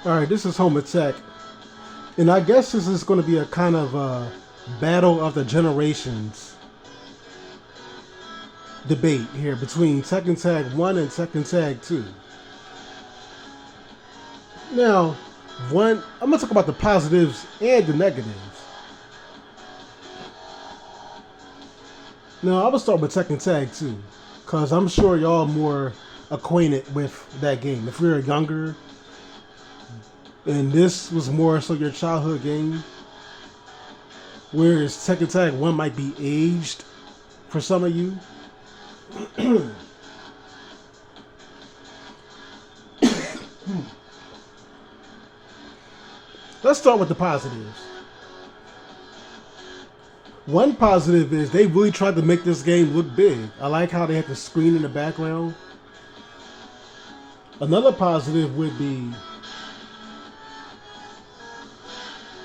Alright, this is Home Attack. And I guess this is going to be a kind of battle of the generations debate here between Tekken Tag 1 and Tekken Tag 2. Now, I'm going to talk about the positives and the negatives. Now, I'm going to start with Tekken Tag 2, because I'm sure y'all more acquainted with that game. If you're younger, and this was more so your childhood game, whereas Tekken Tag 1 might be aged for some of you. Let's start with the positives. One positive is they really tried to make this game look big. I like how they had the screen in the background. Another positive would be...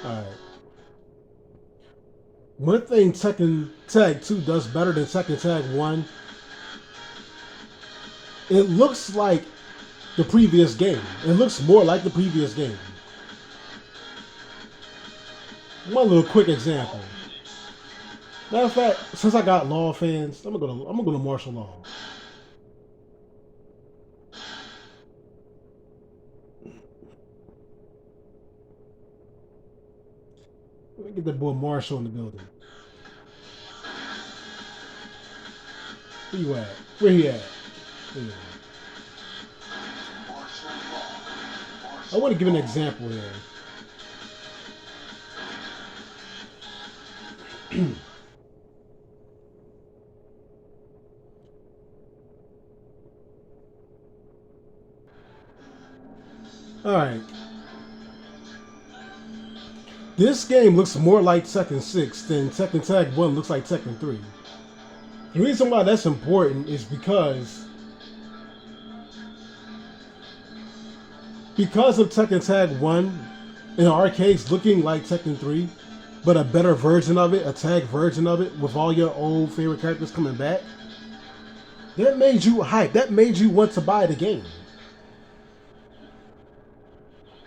Alright. One thing Tekken Tag 2 does better than Tekken Tag 1, it looks like the previous game. It looks more like the previous game. One little quick example. Matter of fact, since I got law fans, I'm gonna go to martial law. Let me get that boy Marshall in the building. Where you at? Where he at? I want to give an example here. Alright. This game looks more like Tekken 6 than Tekken Tag 1 looks like Tekken 3. The reason why that's important is because of Tekken Tag 1 in arcades looking like Tekken 3, but a better version of it, a tag version of it, with all your old favorite characters coming back, that made you hype. That made you want to buy the game.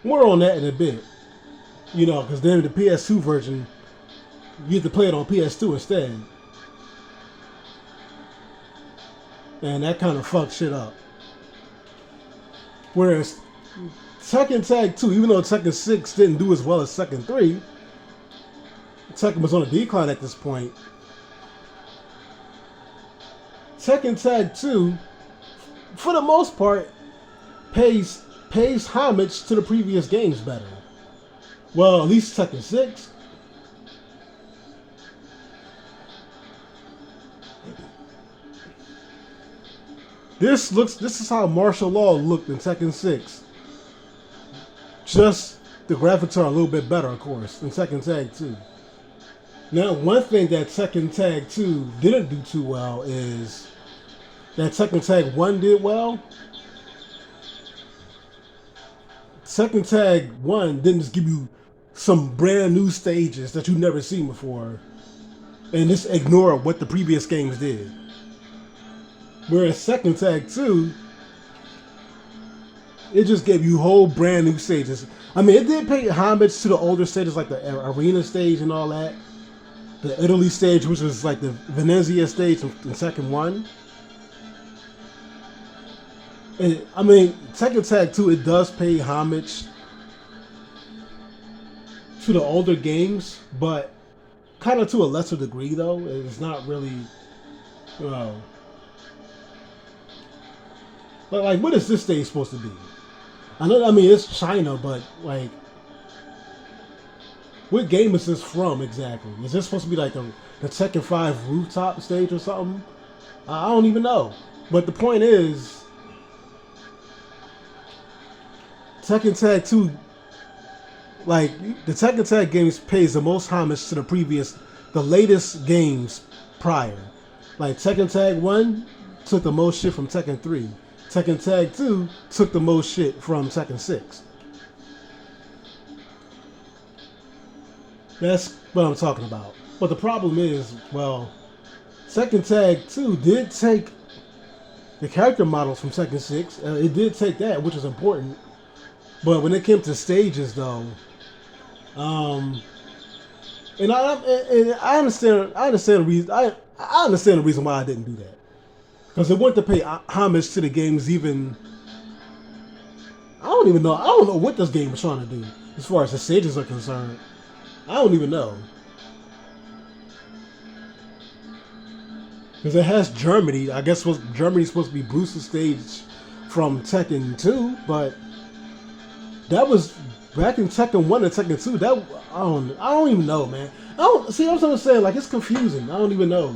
More on that in a bit. You know, because then the PS2 version, you have to play it on PS2 instead. And that kind of fucked shit up. Whereas Tekken Tag 2, even though Tekken 6 didn't do as well as Tekken 3, Tekken was on a decline at this point. Tekken Tag 2, for the most part, pays homage to the previous games better. Well, at least Tekken 6. This is how martial law looked in Tekken 6. Just the graphics are a little bit better, of course, than Tekken Tag 2. Now, one thing that Tekken Tag 2 didn't do too well is that Tekken Tag 1 did well. Tekken Tag 1 didn't just give you some brand new stages that you've never seen before and just ignore what the previous games did. Whereas Tekken Tag 2, it just gave you whole brand new stages. I mean, it did pay homage to the older stages like the arena stage and all that. The Italy stage, which was like the Venezia stage in Tekken 1. And, I mean, Tekken Tag 2, it does pay homage to the older games, but kind of to a lesser degree, though. It's not really, you know. But, like, what is this stage supposed to be? I mean, it's China, but, like, what game is this from exactly? Is this supposed to be like the Tekken 5 rooftop stage or something? I don't even know. But the point is, Tekken Tag 2, like, the Tekken Tag games pays the most homage to the latest games prior. Like, Tekken Tag 1 took the most shit from Tekken 3. Tekken Tag 2 took the most shit from Tekken 6. That's what I'm talking about. But the problem is, well, Tekken Tag 2 did take the character models from Tekken 6. It did take that, which is important. But when it came to stages, though, um, and I understand. I understand the reason. I understand the reason why I didn't do that because it wanted to pay homage to the games. Even I don't even know. I don't know what this game was trying to do as far as the stages are concerned. I don't even know because it has Germany. I guess Germany's supposed to be Bruce's stage from Tekken 2, but that was back in Tekken 1 and Tekken 2. That I don't even know, man. I don't see. That's what I'm saying. Like it's confusing. I don't even know.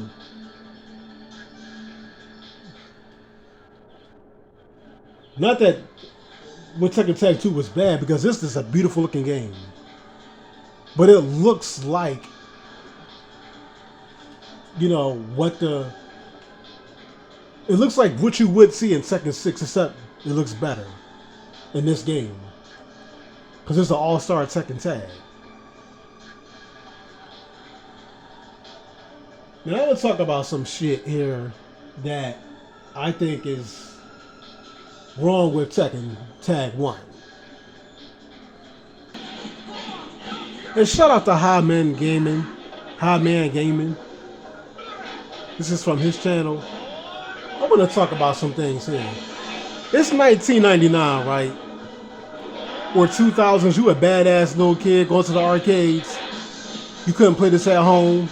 Not that what Tekken Tag 2 was bad because this is a beautiful looking game, but it looks like what the. It looks like what you would see in Tekken 6, except it looks better in this game because it's an all-star Tekken Tag. Now I want to talk about some shit here that I think is wrong with Tekken Tag 1. And shout out to High Man Gaming. This is from his channel. I want to talk about some things here. It's 1999, right? Or 2000s, you a badass little kid going to the arcades. You couldn't play this at home.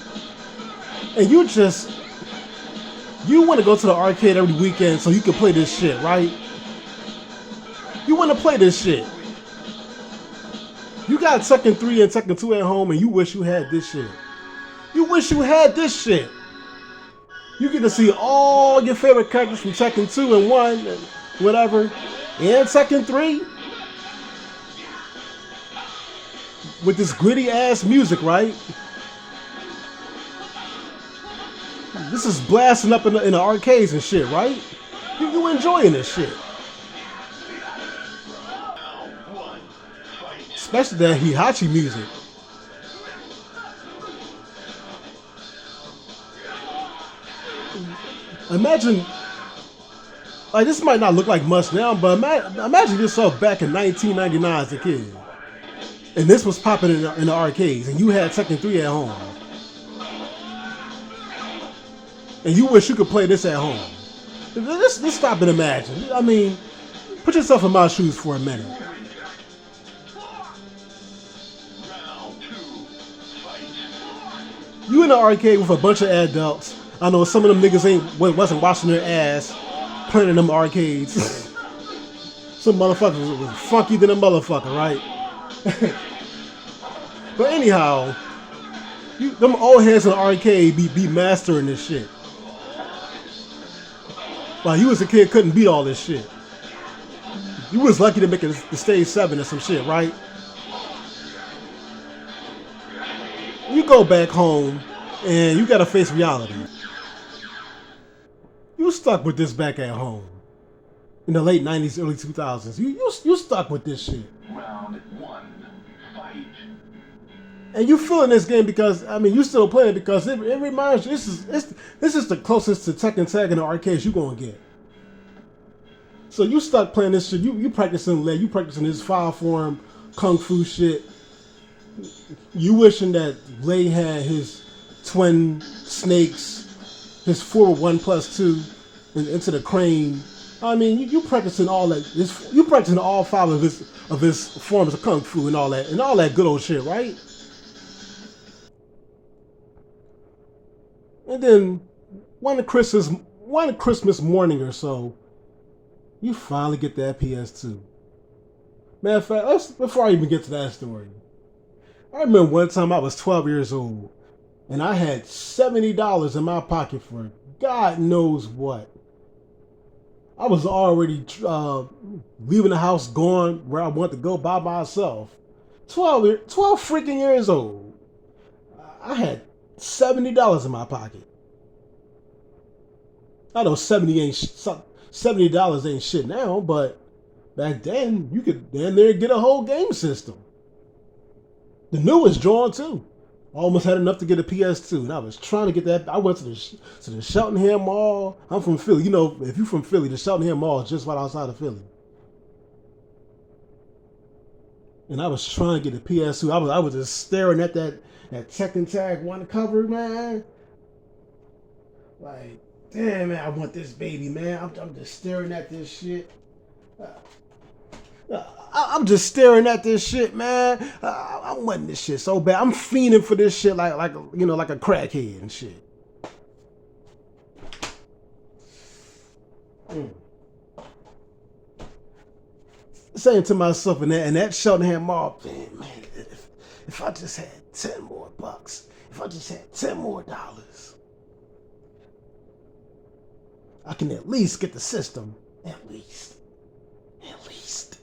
And you want to go to the arcade every weekend so you can play this shit, right? You want to play this shit. You got Tekken 3 and Tekken 2 at home and you wish you had this shit. You wish you had this shit. You get to see all your favorite characters from Tekken 2 and 1 and whatever. And Tekken 3. With this gritty ass music, right? This is blasting up in the arcades and shit, right? You enjoying this shit. Especially that Hihachi music. Imagine, like this might not look like much now, but imagine yourself back in 1999 as a kid. And this was popping in the arcades, and you had Tekken 3 at home. And you wish you could play this at home. Let's stop and imagine. I mean, put yourself in my shoes for a minute. You in the arcade with a bunch of adults. I know some of them niggas wasn't washing their ass playing in them arcades. Some motherfuckers was funky than a motherfucker, right? But anyhow, them old heads in the arcade be mastering this shit. Like you as a kid couldn't beat all this shit. You was lucky to make it to stage 7 or some shit, right? You go back home and you gotta face reality. You stuck with this back at home in the late 90s, early 2000s. You stuck with this shit. Round 1, fight. And you feeling this game because you still playing it because it reminds you this is the closest to Tekken Tag in the arcades you gonna get. So you stuck playing this shit. You practicing leg. You practicing this file form kung fu shit. You wishing that Lei had his twin snakes, his forward 1+2 into the crane. You practicing all that. You practicing all 5 of his forms of kung fu and all that good old shit, right? And then one Christmas morning or so, you finally get that PS2. Matter of fact, before I even get to that story, I remember one time I was 12 years old, and I had $70 in my pocket for God knows what. I was already leaving the house, going where I wanted to go by myself. 12 freaking years old. I had $70 in my pocket. I know $70 ain't shit now, but back then you could damn near get a whole game system. The newest drawn too. Almost had enough to get a PS2, and I was trying to get that. I went to the Cheltenham Mall. I'm from Philly. If you're from Philly, the Cheltenham Mall is just right outside of Philly. And I was trying to get the PS2. I was just staring at that Tekken Tag 1 cover, man. Like, damn, man, I want this baby, man. I'm just staring at this shit. I'm just staring at this shit, man. I want this shit so bad. I'm fiending for this shit like a crackhead and shit. Saying to myself in that Cheltenham Mall, man, if I just had 10 more bucks, if I just had 10 more dollars, I can at least get the system. At least. At least.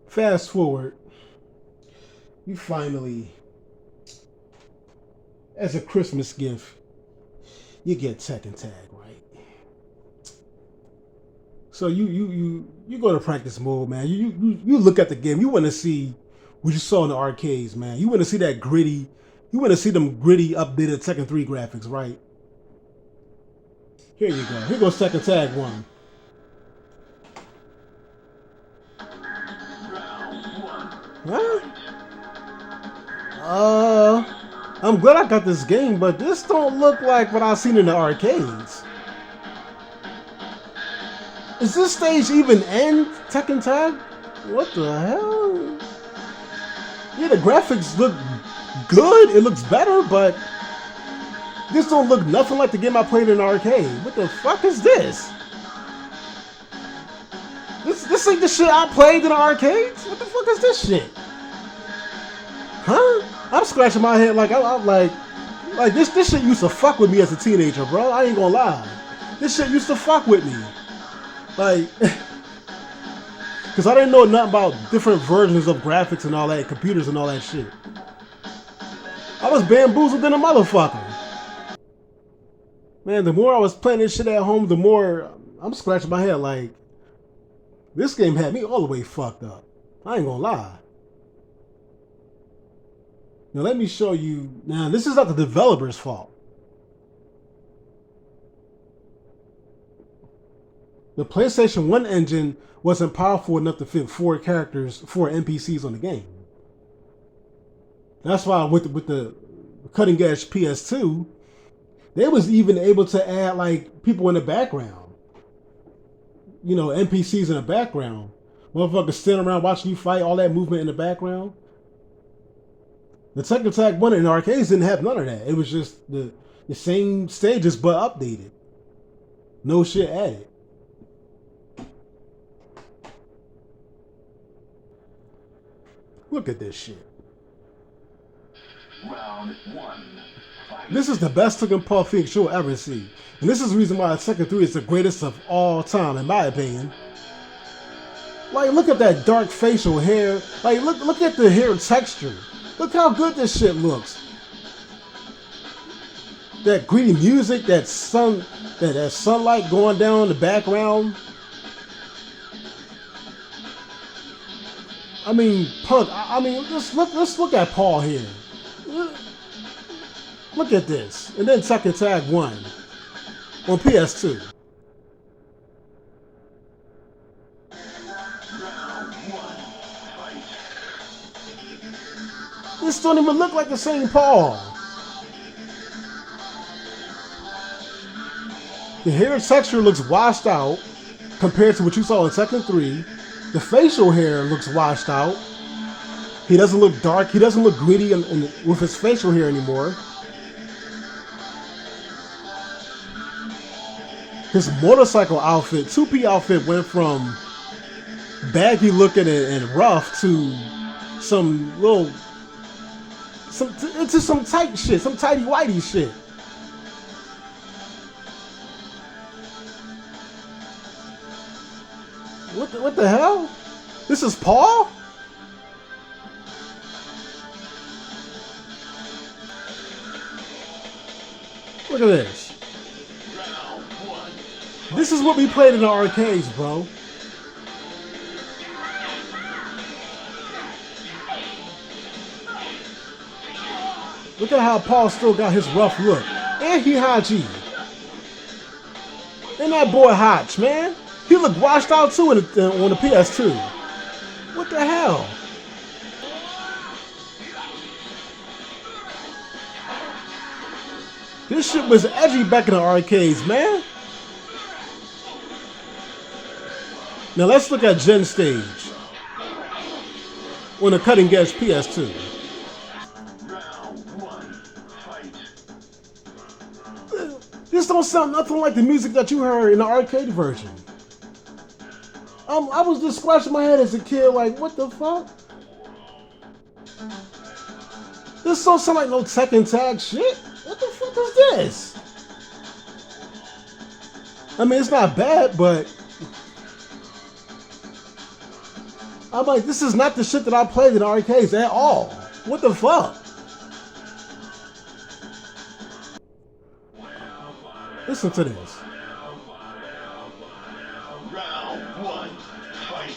Fast forward, you finally, as a Christmas gift, you get Tekken Tag, right? So you go to practice mode, man. You look at the game. You want to see what you saw in the arcades, man. You want to see that gritty. You want to see them gritty, updated Tekken 3 graphics, right? Here you go. Here goes Tekken Tag 1. Huh? I'm glad I got this game, but this don't look like what I've seen in the arcades. Is this stage even in Tekken Tag? What the hell? Yeah, the graphics look good. It looks better, but this don't look nothing like the game I played in the arcade. What the fuck is this? This ain't the shit I played in the arcades? What the fuck is this shit? Huh? I'm scratching my head like I'm like this shit used to fuck with me as a teenager, bro. I ain't gonna lie. This shit used to fuck with me. Like, because I didn't know nothing about different versions of graphics and all that, computers and all that shit. I was bamboozled than a motherfucker. Man, the more I was playing this shit at home, the more I'm scratching my head like, this game had me all the way fucked up. I ain't gonna lie. Now let me show you. Now this is not the developer's fault. The PlayStation 1 engine wasn't powerful enough to fit 4 characters, 4 NPCs on the game. That's why with the cutting edge PS2, they was even able to add like people in the background. You know, NPCs in the background. Motherfuckers standing around watching you fight, all that movement in the background. The Tekken Tag 1 in the arcades didn't have none of that. It was just the same stages but updated. No shit added. Look at this shit. Round 1. Fight. This is the best looking Pulp Fiction you'll ever see. And this is the reason why Tekken 3 is the greatest of all time, in my opinion. Like, look at that dark facial hair. Like, look at the hair texture. Look how good this shit looks. That gritty music, that sunlight going down in the background. I mean, Punk. I mean, let's look at Paul here. Look at this, and then Tekken Tag 1 on PS2. This don't even look like the same Paul. The hair texture looks washed out compared to what you saw in Tekken 3. The facial hair looks washed out. He doesn't look dark. He doesn't look gritty with his facial hair anymore. His motorcycle outfit, 2P outfit, went from baggy looking and rough to some tight shit, some tighty whitey shit. What the hell? This is Paul? Look at this. This is what we played in the arcades, bro. Look at how Paul still got his rough look. And he Haji. And that boy Hotch, man. He looked washed out too on the PS2. What the hell? This shit was edgy back in the arcades, man. Now let's look at Gen Stage on the cutting edge PS2. This don't sound nothing like the music that you heard in the arcade version. I was just scratching my head as a kid, like, what the fuck? This don't sound like no Tekken Tag shit. What the fuck is this? I mean, it's not bad, but I'm like, this is not the shit that I played in the arcades at all. What the fuck? Listen to this. Round one, fight.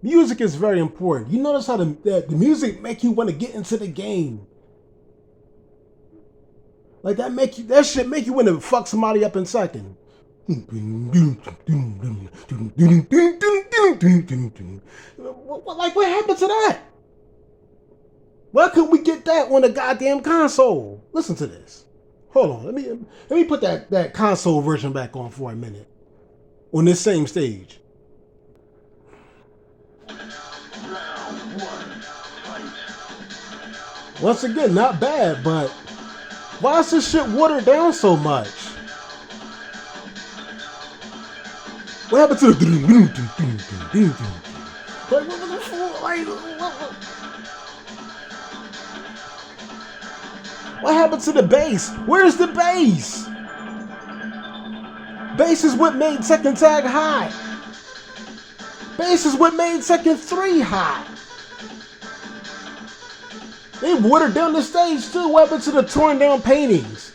Music is very important. You notice how the music make you want to get into the game. Like that shit make you want to fuck somebody up in second. Like what happened to that? Why couldn't we get that on the goddamn console? Listen to this. Hold on, let me put that console version back on for a minute. On this same stage. Once again, not bad, but why is this shit watered down so much? What happened to the what happened to the bass? Where's the bass? Bass is what made Tekken Tag hot. Bass is what made Tekken 3 hot. They watered down the stage too. What happened to the torn down paintings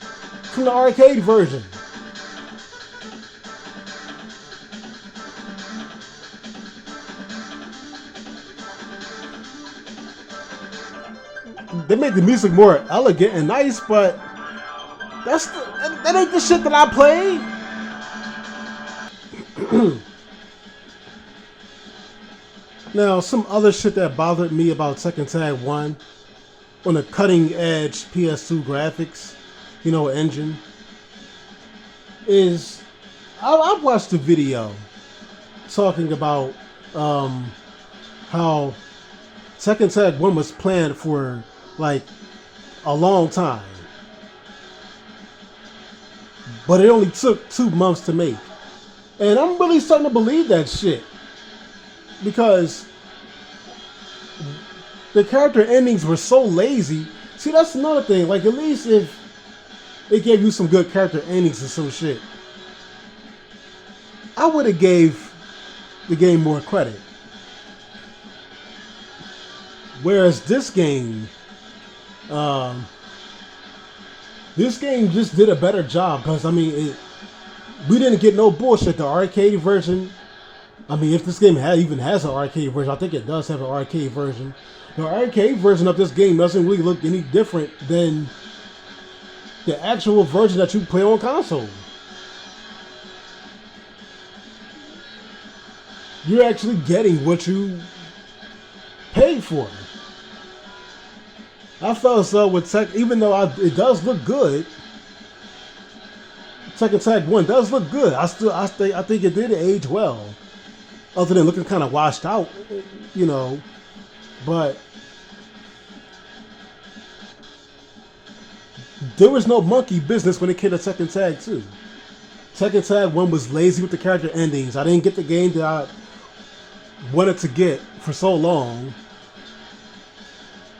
from the arcade version? They made the music more elegant and nice, but that ain't the shit that I played. Now, some other shit that bothered me about Tekken Tag 1 on the cutting edge PS2 graphics, engine, is I watched a video talking about how Tekken Tag 1 was planned for like a long time, but it only took 2 months to make. And I'm really starting to believe that shit, because the character endings were so lazy. See, that's another thing. Like, at least if it gave you some good character endings and some shit, I would have gave the game more credit. Whereas this game just did a better job, because I mean, we didn't get no bullshit. The arcade version, I mean, if this game even has an arcade version, I think it does have an arcade version. The arcade version of this game doesn't really look any different than the actual version that you play on console. You're actually getting what you paid for. I felt as though with even though it does look good, Tekken Tag 1 does look good. I think it did age well, other than looking kind of washed out, but there was no monkey business when it came to Tekken Tag 2. Tekken Tag 1 was lazy with the character endings. I didn't get the game that I wanted to get for so long.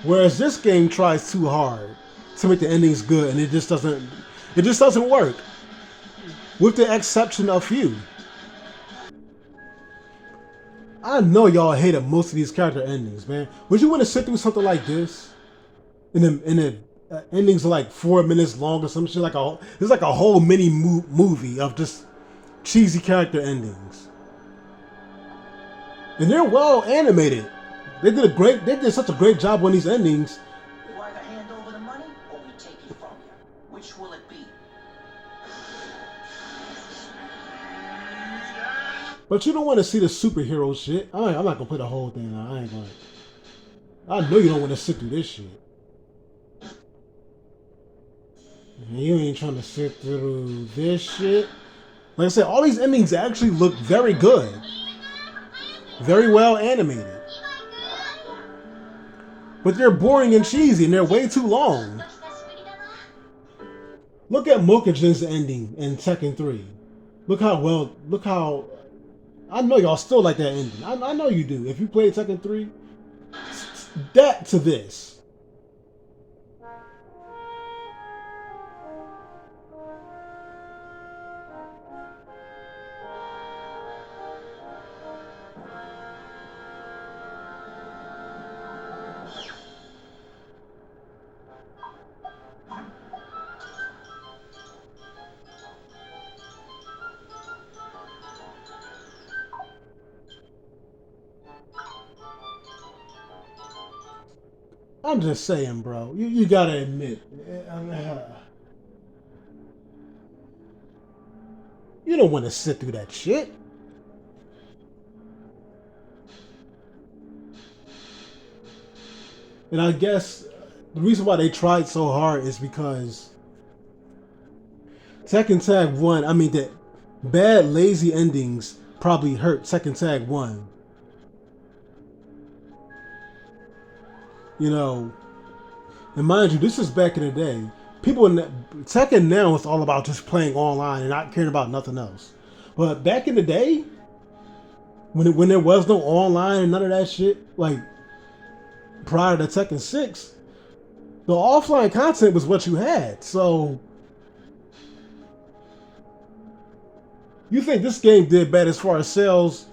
Whereas this game tries too hard to make the endings good, and it just doesn't work. With the exception of few. I know y'all hated most of these character endings, man. Would you want to sit through something like this? the endings are like 4 minutes long or some shit. It's like a whole mini movie of just cheesy character endings, and they're well animated. They did such a great job on these endings. You either hand over the money or we take it from you. Which will it be? But you don't want to see the superhero shit. I'm not gonna play the whole thing. I ain't gonna. I know you don't want to sit through this shit. You ain't trying to sit through this shit. Like I said, all these endings actually look very good. Very well animated. But they're boring and cheesy and they're way too long. Look at Mokujin's ending in Tekken 3. Look how I know y'all still like that ending. I know you do. If you played Tekken 3, that to this. I'm just saying, bro. You gotta admit, you don't want to sit through that shit. And I guess the reason why they tried so hard is because Tekken Tag 1, I mean, the bad, lazy endings probably hurt Tekken Tag 1. You know, and mind you, this is back in the day. People in Tekken now is all about just playing online and not caring about nothing else. But back in the day, when there was no online and none of that shit, like prior to Tekken 6, the offline content was what you had. So you think this game did bad as far as sales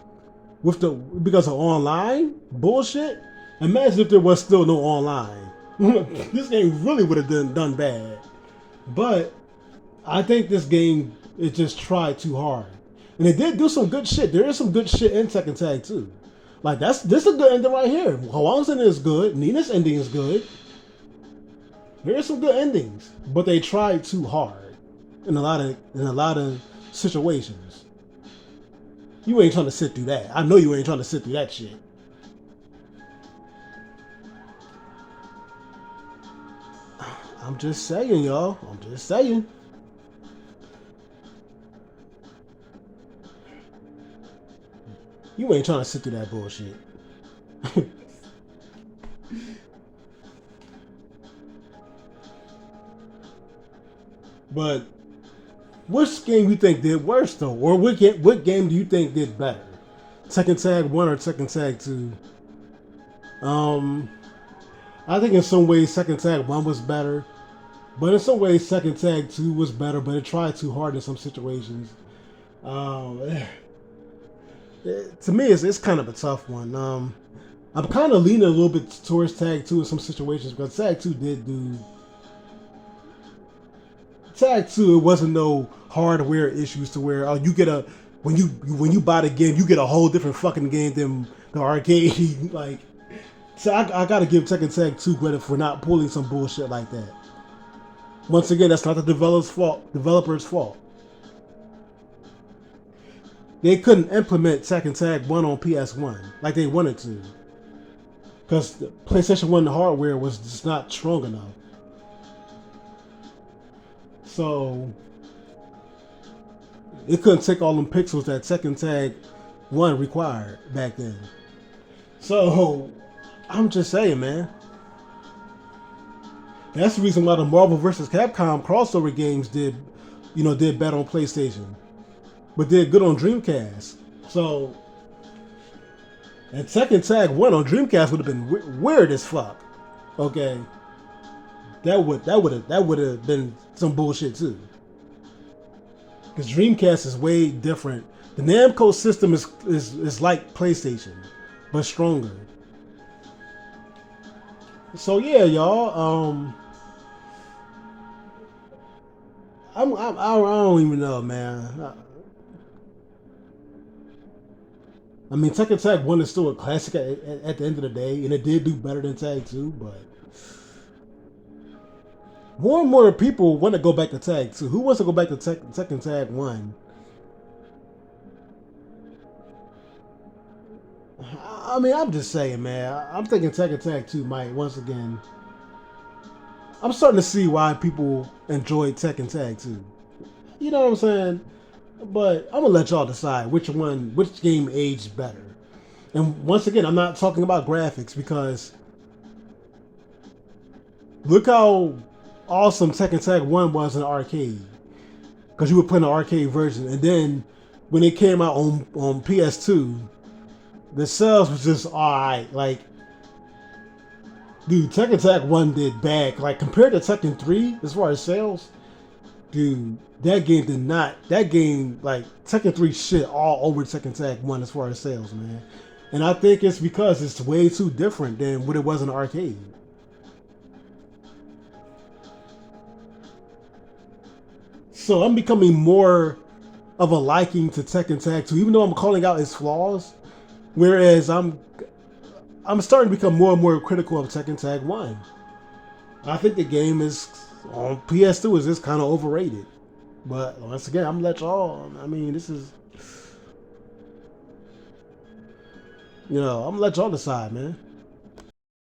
because of online bullshit? Imagine if there was still no online. This game really would have done bad. But I think this game, it just tried too hard. And it did do some good shit. There is some good shit in Tekken Tag too. Like this is a good ending right here. Hwang's ending is good. Nina's ending is good. There are some good endings, but they tried too hard in a lot of situations. You ain't trying to sit through that. I know you ain't trying to sit through that shit. I'm just saying, y'all. I'm just saying. You ain't trying to sit through that bullshit. But which game you think did worse though, or what game do you think did better? Tekken Tag 1 or Tekken Tag 2? I think in some ways Tekken Tag 1 was better, but in some ways Tekken Tag 2 was better, but it tried too hard in some situations. To me, it's kind of a tough one. I'm kind of leaning a little bit towards Tag 2 in some situations because Tag 2 did do. Tag 2, it wasn't no hardware issues to where you get a when you buy the game you get a whole different fucking game than the arcade. Like, so I gotta give Tekken Tag 2 credit for not pulling some bullshit like that. Once again, that's not the developer's fault. They couldn't implement Tekken Tag 1 on PS1 like they wanted to. Because the PlayStation 1 hardware was just not strong enough. So it couldn't take all them pixels that Tekken Tag 1 required back then. So I'm just saying, man. That's the reason why the Marvel vs. Capcom crossover games did better on PlayStation, but did good on Dreamcast. So, and Tekken Tag 1 on Dreamcast would have been weird as fuck. Okay, that would have been some bullshit too. Because Dreamcast is way different. The Namco system is like PlayStation, but stronger. So yeah, y'all. I don't even know, man. I mean, Tekken Tag One is still a classic at the end of the day, and it did do better than Tag Two. But more and more people want to go back to Tag Two. Who wants to go back to Tekken Tag One? I mean, I'm just saying, man. I'm thinking Tekken Tag Two might once again. I'm starting to see why people enjoy Tekken Tag Two. You know what I'm saying? But I'm gonna let y'all decide which game aged better. And once again, I'm not talking about graphics because look how awesome Tekken Tag 1 was in the arcade. Because you were playing the arcade version. And then when it came out on PS2, the sales was just alright. Like, dude, Tekken Tag 1 did bad. Like, compared to Tekken 3, as far as sales, dude, that game did not. That game, like, Tekken 3 shit all over Tekken Tag 1 as far as sales, man. And I think it's because it's way too different than what it was in the arcade. So I'm becoming more of a liking to Tekken Tag 2, even though I'm calling out its flaws. Whereas I'm starting to become more and more critical of Tekken Tag 1. I think the game is on PS2 is just kind of overrated. But once again, I'm gonna let y'all. I mean, this is, I'm gonna let y'all decide, man.